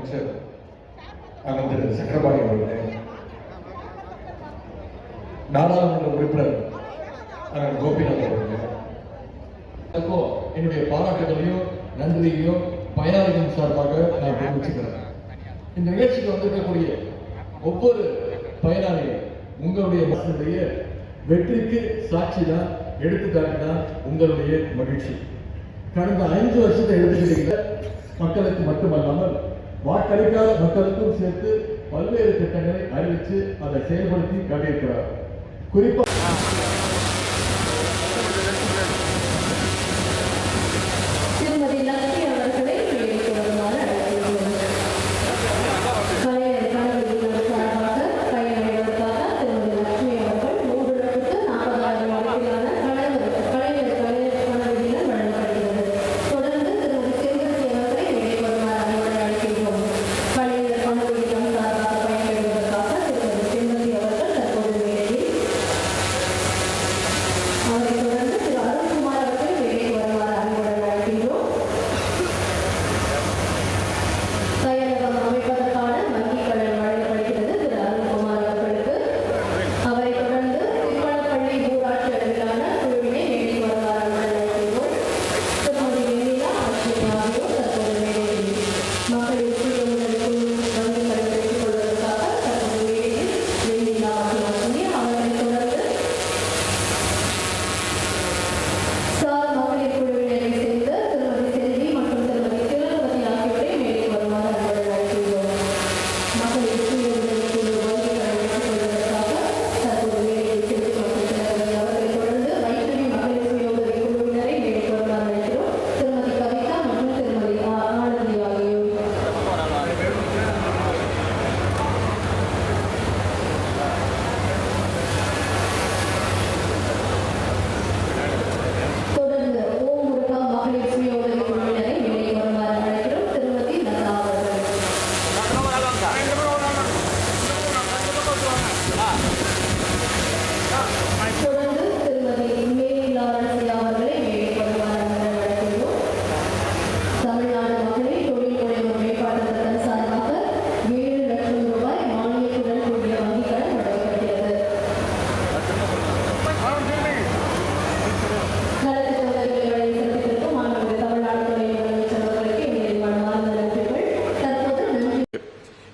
அமைச்சர் திரு சக்கரபாணி அவர்களே, நாடாளுமன்ற உறுப்பினர் கோபிநாத் அவர்களே, என்னுடைய பாராட்டுகளையும் நன்றியையும் பயனாளிகளின் சார்பாக நான் தெரிவிச்சுக்கிறேன். இந்த நிகழ்ச்சிக்கு வந்திருக்கக்கூடிய ஒவ்வொரு பயனாளியும் உங்களுடைய வெற்றிக்கு சாட்சி தான், எடுத்துக்காட்டு தான் உங்களுடைய மகிழ்ச்சி. கடந்த 5 வருஷத்தை எடுத்துக்கிட்டீங்க, மக்களுக்கு மட்டுமல்லாமல் வாக்களிக்காத மக்களுக்கும் சேர்த்து பல்வேறு திட்டங்களை அறிவித்து அதை செயல்படுத்தி காட்டியிருக்கிறார். குறிப்பாக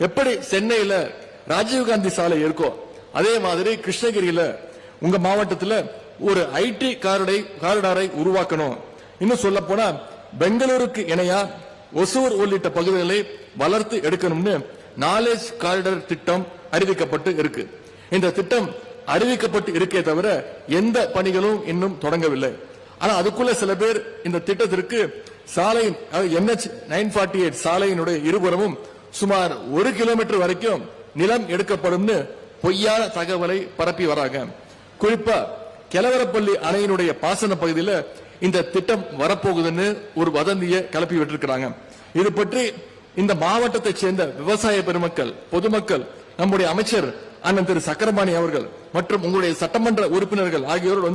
எப்படி சென்னையில ராஜீவ்காந்தி சாலை இருக்கோ அதே மாதிரி கிருஷ்ணகிரியில உங்க மாவட்டத்தில் ஒரு ஐடி காரிடாரை உருவாக்கணும். இன்னும் சொல்ல போனா பெங்களூருக்கு இணையா ஒசூர் உள்ளிட்ட பகுதிகளை வளர்த்து எடுக்கணும்னு நாலேஜ் காரிடார் திட்டம் அறிவிக்கப்பட்டு இருக்கு. இந்த திட்டம் அறிவிக்கப்பட்டு இருக்கே தவிர எந்த பணிகளும் இன்னும் தொடங்கவில்லை. ஆனா அதுக்குள்ள சில பேர் இந்த திட்டத்திற்கு சாலை NH 948 சாலையினுடைய இருபுறமும் சுமார் 1 கிலோமீட்டர் வரைக்கும் நிலம் எடுக்கப்படும் பொய்யான தகவலை பரப்பி வராங்க. குறிப்பா கெலவரப்பள்ளி அணையினுடைய பாசன பகுதியில் இந்த திட்டம் வரப்போகுதுன்னு ஒரு வதந்தியை கிளப்பி விட்டுருக்காங்க. இது பற்றி இந்த மாவட்டத்தை சேர்ந்த விவசாய பெருமக்கள், பொதுமக்கள், நம்முடைய அமைச்சர் அண்ணன் திரு சக்கரபாணி அவர்கள் மற்றும் உங்களுடைய சட்டமன்ற உறுப்பினர்கள் ஆகியோர்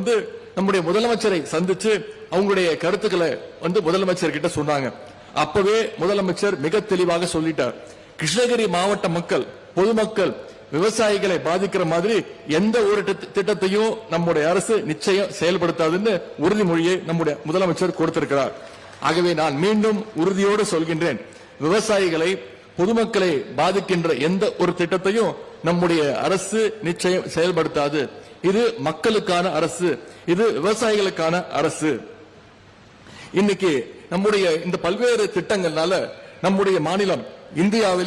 நம்முடைய முதலமைச்சரை சந்திச்சு அவங்களுடைய கருத்துக்களை முதலமைச்சர் கிட்ட சொன்னாங்க. அப்பவே முதலமைச்சர் மிக தெளிவாக சொல்லிட்டார், கிருஷ்ணகிரி மாவட்ட மக்கள், பொதுமக்கள், விவசாயிகளை பாதிக்கிற மாதிரி எந்த ஒரு திட்டத்தையும் நம்முடைய அரசு நிச்சயம் செயல்படுத்தாதுன்னு உறுதிமொழியை நம்முடைய முதலமைச்சர் கொடுத்திருக்கிறார். ஆகவே நான் மீண்டும் உறுதியோடு சொல்கின்றேன், விவசாயிகளை, பொதுமக்களை பாதிக்கின்ற எந்த ஒரு திட்டத்தையும் நம்முடைய அரசு நிச்சயம் செயல்படுத்தாது. இது மக்களுக்கான அரசு, இது விவசாயிகளுக்கான அரசு. இன்னைக்கு நம்முடைய இந்த பல்வேறு திட்டங்கள்னால நம்முடைய மாநிலம் இந்தியாவிலேயே